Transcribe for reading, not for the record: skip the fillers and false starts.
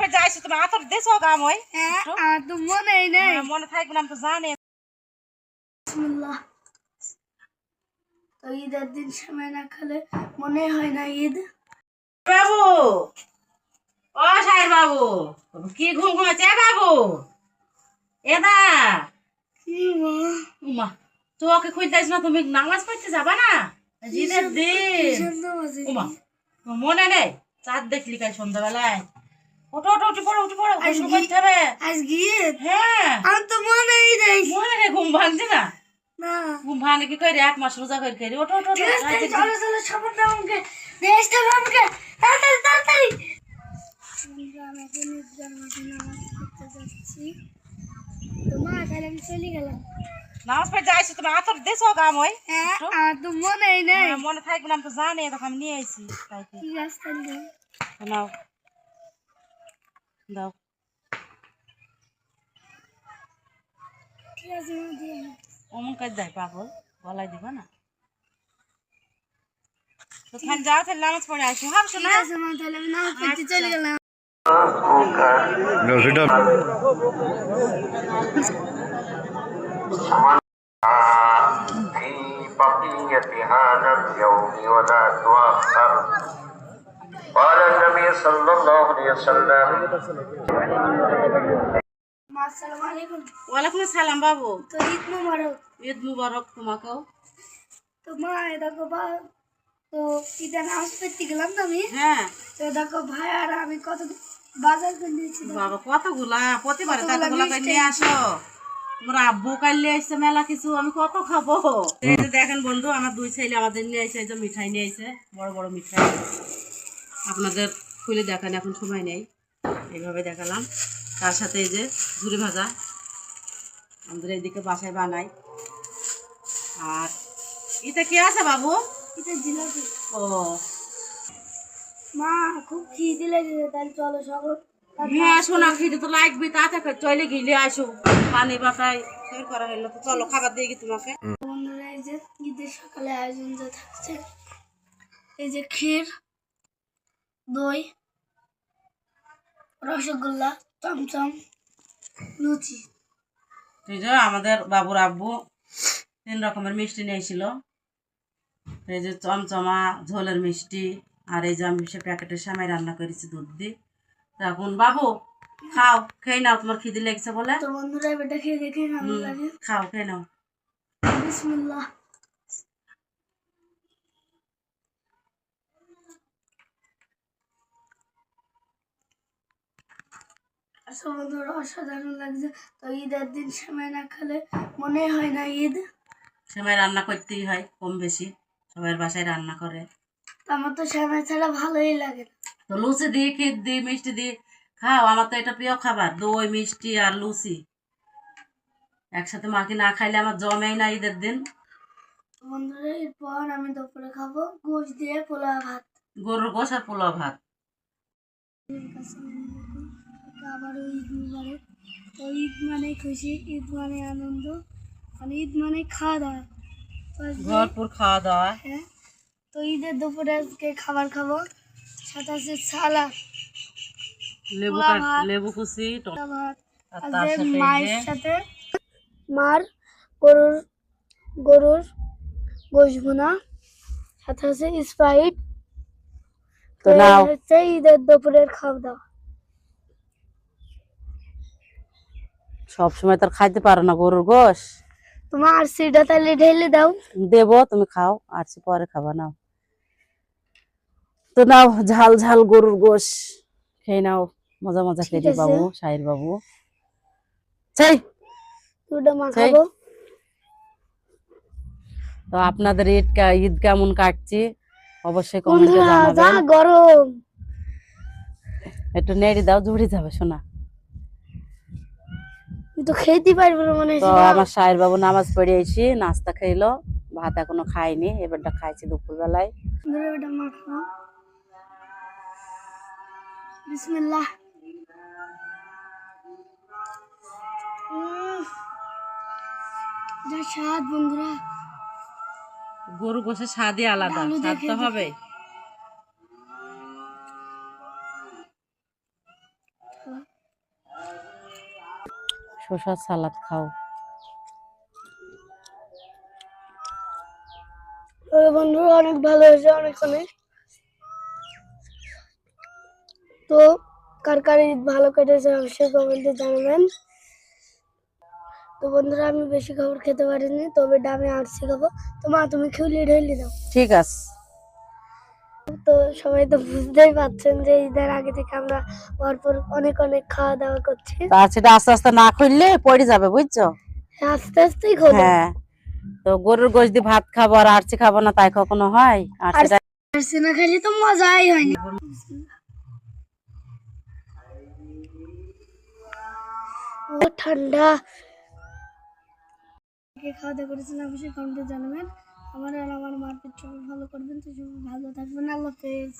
পড়ে যাইছো তুমি আতর দেছো গাম হই হ্যাঁ আর তো মনেই নেই মনে থাকবে না আমি তো জানি বিসমিল্লাহ তো ঈদের দিন সময় না খেলে মনে হয় না ঈদ বাবু ও সাহের বাবু কি ঘুম ঘুমাচ্ছে বাবু এদা কি মা উমা তোকে খুঁজতেছ না তুমি নামাজ পড়তে যাবা না ঈদের দিন উমা মনে নেই চাঁদ দেখলি কাল সন্ধ্যাবেলায় ওটো ওটো উঠে পড়ো গোসল করতে হবে আজ গিয়ে হ্যাঁ আমার তো মনেই নেই মনে নেই ঘুম ভাঙছে না না ঘুম ভাঙে কি করে 1 মাস রোজা করে করি ওটো ওটো ঠিক আছে চলো চলো সবার নাম আমাকে দেশটা আমাকে তাড়াতাড়ি তাড়াতাড়ি আমরা এখন ঈদগার মাঠে নামাজ পড়তে যাচ্ছি তো মা তাহলে আমি চলে গেলাম নামাজ পড়ে যাইছো তুমি আতর দেছো গাম হই হ্যাঁ আর তো মনেই নেই মনে থাকবে না আমি তো জানি তখন আমি নিয়ে আইছি তাইতে ঠিক আছে তাহলে নাও দাও ঠিক আছে মা দিয়ে অমন কাজ দেয় পাগল গলায় দিবা না তো খান যাও তাহলে নামাজ পড়ে আসো ভাবছো ঠিক না আছে মা তাহলে আমি নামাজ পড়তে চলে গেলাম في بقية هذا اليوم ولا تؤخر قال النبي صلى الله عليه وسلم মা আসসালামু আলাইকুম ওয়ালাইকুম আসসালাম বাবু তো ঈদ মোবারক ঈদ মুবারক তোমাকেও তো মা দেখো বা তো ঈদে নামাজ পড়তে গেলাম তো আমি হ্যাঁ তো দেখো ভাই আর আমি কত বাজার করে নিয়েছি বাবা কতগুলা প্রতিবারে কতগুলা কতগুলা করে মিষ্টি নিয়ে আসো তোমার আব্বু কাইলে আসছে মেলা কিছু আমি কত খাবো এই যে দেখেন বন্ধু আমার 2 ছেলে আমাদের নিয়ে আসে এই যে মিঠাই নিয়ে আসে বড় বড় মিঠাই আপনাদের খুলে দেখান এখন সময় নেই এইভাবে দেখালাম তার সাথে এই যে ঝুরি ভাজা আমাদের এইদিকে বাসায় বানাই আর এটা কি আছে বাবু এটা জিলাপি ও মা খুব খিদে লেগেছে তাহলে চলো সকল হ্যাঁ সোনা খিদে তো লাগবে তাতে চলে গিলে আসো পানি বাটাই তৈরি করা হইলো তো চলো খাবার দিয়ে কি তোমাকে বন্ধুরা এই যে ঈদের সকালে আয়োজন যা থাকছে এই যে ক্ষীর দই রসগোল্লা চমচম লুচি এই যে আমাদের বাবুর আব্বু 3 রকমের মিষ্টি নিয়েছিল এই যে চমচমা ঝোলের মিষ্টি আর এই যে আমি সে প্যাকেটের সামাই রান্না করেছি দুধ দিয়ে এখন বাবু খাও খেয়ে নাও তোমার খিদে লেগেছে বলে তো বন্ধুরা এটা খেয়ে দেখে কেমন লাগে খাও খেয়ে নাও বিসমিল্লাহ আচ্ছা বন্ধুরা অসাধারণ লাগছে তো ঈদের দিন সময় না খেলে মনে হয় না ঈদ সেমাই রান্না করতেই হয় কম বেশি সবার বাসায় রান্না করে আমার তো সময় ছাড়া ভালোই লাগে না তো লুচি দিয়ে ক্ষীর দিয়ে মিষ্টি দিয়ে খাও আমার তো এটা প্রিয় খাবার দই মিষ্টি আর লুচি একসাথে মাকে না খাইলে আমার জমেই না ঈদের দিন বন্ধুরা এরপর আমি দুপুরে খাবো গোশ দিয়ে পোলাও ভাত গরুর গোশ আর পোলাও ভাত আবার ঈদ মুবারক তো ঈদ মানে খুশি ঈদ মানে আনন্দ আর ঈদ মানে খাওয়া দাওয়া ভরপুর খাওয়া দাওয়া হ্যাঁ তো ঈদের দুপুরে আজকে খাবার খাবো সাথে আছে সালাদ লেবু পোলাও ভাত, লেবু কুচি ভাত আর আর তার যে সাথে এই মায়ের যে সাথে মার গরুর গরুর গোশ ভুনা সাথে আছে স্প্রাইট তো নাও হচ্ছে ঈদের দুপুরের খাওয়া দাওয়া সব সময় তো আর খাইতে পারো না গরুর গোশ তোমার আরসিটা তাহলে ঢেলে দাও দেবো তুমি খাও আর পরে খাবা নাও তো নাও ঝাল ঝাল গরুর গোশ খেয়ে নাও মজা মজা ঠিক খেয়ে আছে। বাবু সাহির বাবু চাই দুটো মাখাবো তো আপনাদের ঈদ কেমন কাটছে অবশ্যই কমেন্টে বন্ধুরা যা জানাবেন গরম একটু নেড়ে দাও ঝুড়ি যাবে শোনা তো খেতে পারবো না মনে তো হচ্ছে আমার সাহের বাবু নামাজ পড়ে এসে নাস্তা খাইলো ভাত এখনো খাইনি এবারটা খাইছি দুপুর বেলায় ধরে ওটা মাখা বিসমিল্লাহ যা স্বাদ বন্ধুরা গরু গোশের স্বাদই আলাদা আলু স্বাদ দেখে তো দেখে। হবে শসার সালাদ খাও। বন্ধুরা অনেক ভালো হয়েছে, অনেক অনেক। তো কার কার ঈদ ভালো কেটেছে অবশ্যই কমেন্টে জানাবেন। তো বন্ধুরা আমি বেশি খাবার খেতে পারিনি, তবে ডাবে আরসি খাবো। তো মা তুমি খেলে ঢেলে দাও। ঠিক আছে। তো সবাই তো বুঝতেই পারছেন যে ঈদের আগে থেকে আমরা পরপর অনেক অনেক খাওয়া দাওয়া করছি। তার সেটা আস্তে আস্তে না খুললে পড়ে যাবে, বুঝছো? আস্তে আস্তেই খাবো। হ্যাঁ, তো গরুর গোশ দিয়ে ভাত খাবো আর আরচি খাবো না, তাই কখনো হয়? আর সেটা আরসি না খেলে তো মজাই হয়নি। ও ঠান্ডা। কে খাওয়া দাওয়া করেছেন অবশ্যই কমেন্টে জানাবেন। আমার আর আমার মার পেট সবাই ভালো করবেন। তো সবাই ভালো থাকবেন। আল্লাহ হাফেজ।